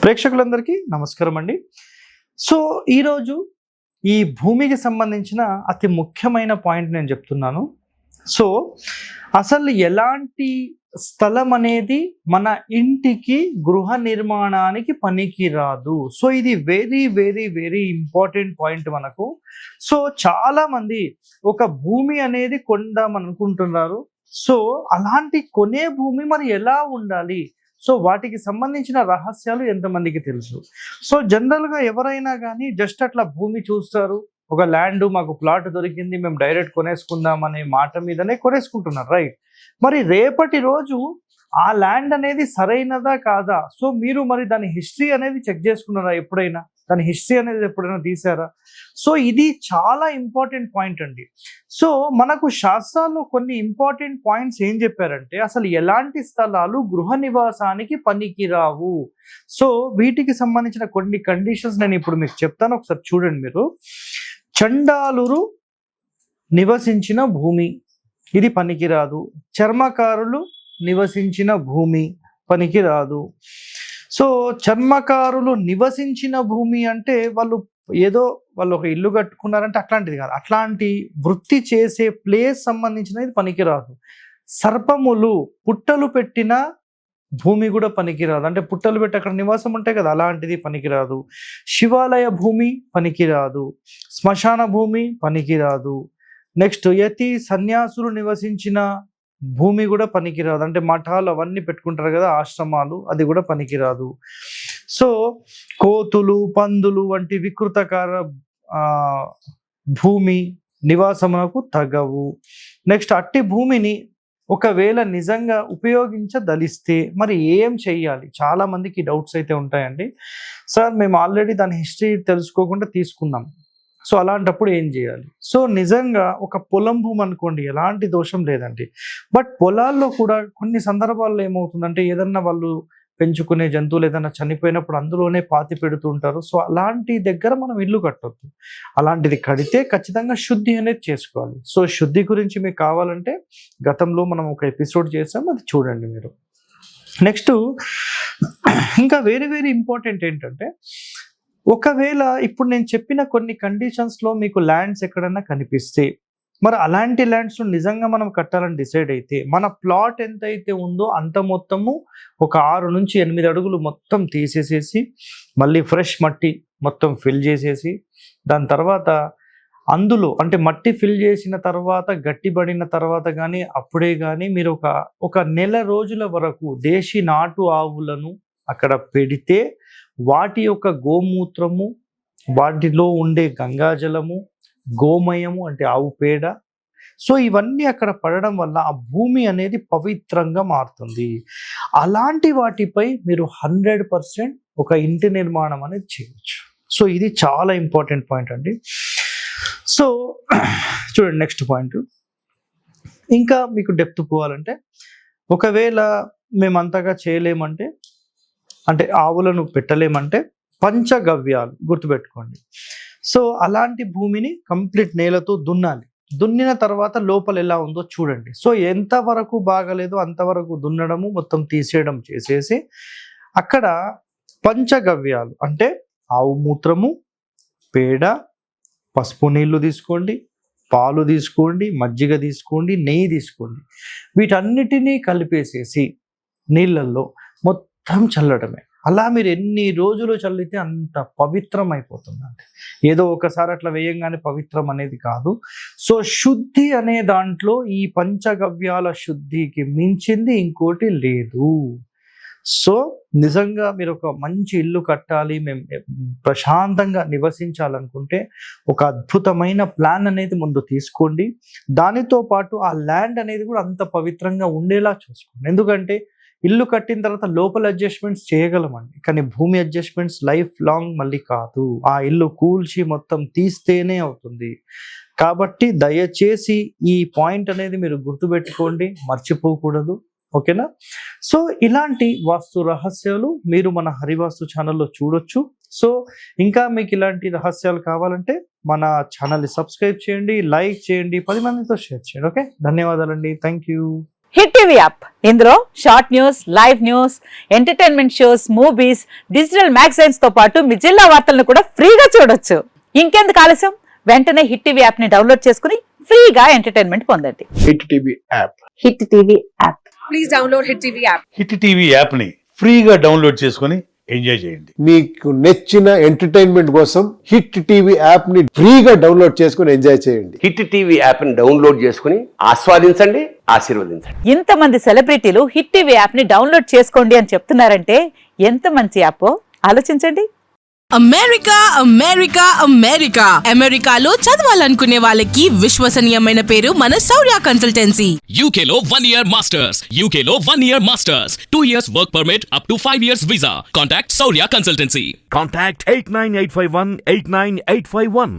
ప్రేక్షకులందరికీ నమస్కారం అండి. సో ఈరోజు ఈ భూమికి సంబంధించిన అతి ముఖ్యమైన పాయింట్ నేను చెప్తున్నాను. సో అసలు ఎలాంటి స్థలం అనేది మన ఇంటికి గృహ నిర్మాణానికి పనికి రాదు. సో ఇది very very very important point మనకు. సో చాలా మంది ఒక భూమి అనేది కొందాం అనుకుంటున్నారు. సో అలాంటి కొనే భూమి మరి ఎలా ఉండాలి, సో వాటికి సంబంధించిన రహస్యాలు ఎంతమందికి తెలుసు? సో జనరల్గా ఎవరైనా కానీ జస్ట్ అట్లా భూమి చూస్తారు, ఒక ల్యాండ్ మాకు ప్లాట్ దొరికింది మేము డైరెక్ట్ కొనేసుకుందాం అనే మాట మీదనే కొనేసుకుంటున్నారు, రైట్? మరి రేపటి రోజు ఆ ల్యాండ్ అనేది సరైనదా కాదా? సో మీరు మరి దాని హిస్టరీ అనేది చెక్ చేసుకున్నారా ఎప్పుడైనా? దాని హిస్టరీ అనేది ఎప్పుడైనా తీసారా? సో ఇది చాలా ఇంపార్టెంట్ పాయింట్ అండి. సో మనకు శాస్త్రాల్లో కొన్ని ఇంపార్టెంట్ పాయింట్స్ ఏం చెప్పారంటే అసలు ఎలాంటి స్థలాలు గృహ నివాసానికి పనికిరావు. సో వీటికి సంబంధించిన కొన్ని కండిషన్స్ నేను ఇప్పుడు మీకు చెప్తాను, ఒకసారి చూడండి మీరు. చండాలురు నివసించిన భూమి, ఇది పనికిరాదు. చర్మకారులు నివసించిన భూమి పనికిరాదు. సో చర్మకారులు నివసించిన భూమి అంటే వాళ్ళు ఒక ఇల్లు కట్టుకున్నారంటే అట్లాంటిది కాదు, అట్లాంటి వృత్తి చేసే ప్లేస్ సంబంధించినది పనికిరాదు. సర్పములు పుట్టలు పెట్టిన భూమి కూడా పనికిరాదు, అంటే పుట్టలు పెట్టి అక్కడ నివాసం ఉంటాయి కదా, అలాంటిది పనికిరాదు. శివాలయ భూమి పనికిరాదు. శ్మశాన భూమి పనికిరాదు. నెక్స్ట్ యతి సన్యాసులు నివసించిన భూమి కూడా పనికిరాదు, అంటే మఠాలు అవన్నీ పెట్టుకుంటారు కదా ఆశ్రమాలు, అది కూడా పనికిరాదు. సో కోతులు పందులు వంటి వికృతకార భూమి నివాసమునకు తగవు. నెక్స్ట్ అట్టి భూమిని ఒకవేళ నిజంగా ఉపయోగించదలిస్తే మరి ఏం చెయ్యాలి? చాలా మందికి డౌట్స్ అయితే ఉంటాయండి. సార్ మేము ఆల్రెడీ దాని హిస్టరీ తెలుసుకోకుండా తీసుకున్నాం, సో అలాంటప్పుడు ఏం చేయాలి? సో నిజంగా ఒక పొలం భూమి అనుకోండి, ఎలాంటి దోషం లేదండి. బట్ పొలాల్లో కూడా కొన్ని సందర్భాల్లో ఏమవుతుందంటే ఏదన్నా వాళ్ళు పెంచుకునే జంతువులు ఏదైనా చనిపోయినప్పుడు అందులోనే పాతి పెడుతూ ఉంటారు. సో అలాంటి దగ్గర మనం ఇల్లు కట్టొద్దు. అలాంటిది కడితే ఖచ్చితంగా శుద్ధి అనేది చేసుకోవాలి. సో శుద్ధి గురించి మీకు కావాలంటే గతంలో మనం ఒక ఎపిసోడ్ చేసాం, అది చూడండి మీరు. నెక్స్ట్ ఇంకా వేరే వేరే ఇంపార్టెంట్ ఏంటంటే ఒకవేళ ఇప్పుడు నేను చెప్పిన కొన్ని కండిషన్స్లో మీకు ల్యాండ్స్ ఎక్కడన్నా కనిపిస్తే, మరి అలాంటి ల్యాండ్స్ నిజంగా మనం కట్టాలని డిసైడ్ అయితే మన ప్లాట్ ఎంతైతే ఉందో అంత మొత్తము ఒక 6 నుంచి 8 అడుగులు మొత్తం తీసేసేసి మళ్ళీ ఫ్రెష్ మట్టి మొత్తం ఫిల్ చేసేసి దాని తర్వాత అందులో అంటే మట్టి ఫిల్ చేసిన తర్వాత గట్టిపడిన తర్వాత కానీ అప్పుడే కానీ మీరు ఒక నెల రోజుల వరకు దేశీ నాటు ఆవులను అక్కడ పెడితే వాటి యొక్క గోమూత్రము, వాటిలో ఉండే గంగాజలము, గోమయము అంటే ఆవు పేడ, సో ఇవన్నీ అక్కడ పడడం వల్ల ఆ భూమి అనేది పవిత్రంగా మారుతుంది. అలాంటి వాటిపై మీరు 100% ఒక ఇంటి నిర్మాణం అనేది చేయవచ్చు. సో ఇది చాలా ఇంపార్టెంట్ పాయింట్ అండి. సో చూడండి నెక్స్ట్ పాయింట్. ఇంకా మీకు డెప్త్ పోవాలంటే ఒకవేళ మేము అంతగా చేయలేమంటే, అంటే ఆవులను పెట్టలేమంటే పంచగవ్యాలు గుర్తుపెట్టుకోండి. సో అలాంటి భూమిని కంప్లీట్ నేలతో దున్నాలి. దున్నిన తర్వాత లోపల ఎలా ఉందో చూడండి. సో ఎంతవరకు బాగలేదో అంతవరకు దున్నడము మొత్తం తీసేయడం చేసేసి అక్కడ పంచగవ్యాలు అంటే ఆవు మూత్రము, పేడ, పసుపు నీళ్లు తీసుకోండి, పాలు తీసుకోండి, మజ్జిగ తీసుకోండి, నెయ్యి తీసుకోండి. వీటన్నిటినీ కలిపేసేసి నీళ్ళల్లో మొత్తం చల్లడమే. అలా మీరు ఎన్ని రోజులు చల్లితే అంత పవిత్రం అయిపోతుందండి. ఏదో ఒకసారి అట్లా వేయంగానే పవిత్రం అనేది కాదు. సో శుద్ధి అనే దాంట్లో ఈ పంచగవ్యాల శుద్ధికి మించింది ఇంకోటి లేదు. సో నిజంగా మీరు ఒక మంచి ఇల్లు కట్టాలి, మేము ప్రశాంతంగా నివసించాలనుకుంటే ఒక అద్భుతమైన ప్లాన్ అనేది ముందు తీసుకోండి. దానితో పాటు ఆ ల్యాండ్ అనేది కూడా అంత పవిత్రంగా ఉండేలా చూసుకోండి. ఎందుకంటే ఇల్లు కట్టిన తర్వాత లోపల అడ్జస్ట్మెంట్స్ చేయగలమండి, కానీ భూమి అడ్జస్ట్మెంట్స్ లైఫ్ లాంగ్ మళ్ళీ కాదు. ఆ ఇల్లు కూల్చి మొత్తం తీస్తేనే అవుతుంది. కాబట్టి దయచేసి ఈ పాయింట్ అనేది మీరు గుర్తుపెట్టుకోండి, మర్చిపోకూడదు. ఓకేనా? సో ఇలాంటి వాస్తు రహస్యాలు మీరు మన హరివాస్తు ఛానల్లో చూడొచ్చు. సో ఇంకా మీకు ఇలాంటి రహస్యాలు కావాలంటే మన ఛానల్ని సబ్స్క్రైబ్ చేయండి, లైక్ చేయండి, 10 మందితో షేర్ చేయండి. ఓకే, ధన్యవాదాలండి. Thank you. Hit TV app ఇందులో short news, live news, entertainment shows, movies, digital magazines తో పాటు మీ జిల్లా వార్తలను కూడా ఫ్రీగా చూడొచ్చు. ఇంకెందుకు ఆలస్యం, వెంటనే హిట్ టీవీ యాప్ ని డౌన్లోడ్ చేసుకుని ఫ్రీగా ఎంటర్టైన్మెంట్ పొందండి. Hit TV app. Hit TV app. Please download hit TV app. Hit TV app ని ఫ్రీగా డౌన్లోడ్ చేసుకుని ఎంజాయ్ చేయండి. మీకు నచ్చిన ఎంటర్టైన్మెంట్ కోసం హిట్ టీవీ యాప్ ని ఫ్రీగా డౌన్లోడ్ చేసుకుని ఎంజాయ్ చేయండి. హిట్ టీవీ యాప్ ని డౌన్లోడ్ చేసుకుని ఆస్వాదించండి, ఆశీర్వదించండి. ఇంతమంది సెలబ్రిటీలు హిట్ టీవీ యాప్ ని డౌన్లోడ్ చేసుకోండి అని చెప్తున్నారంటే ఎంత మంచి యాప్ ఆలోచించండి. అమెరికా అమెరికా అమెరికా అమెరికాలో చదవాలనుకునే వాళ్ళకి విశ్వసనీయమైన పేరు మన శౌర్య కన్సల్టెన్సీ. UK లో 1 year masters. UK లో 1 year masters. 2 years work permit up to 5 years visa. Contact Saurya Consultancy. Contact 89851 89851.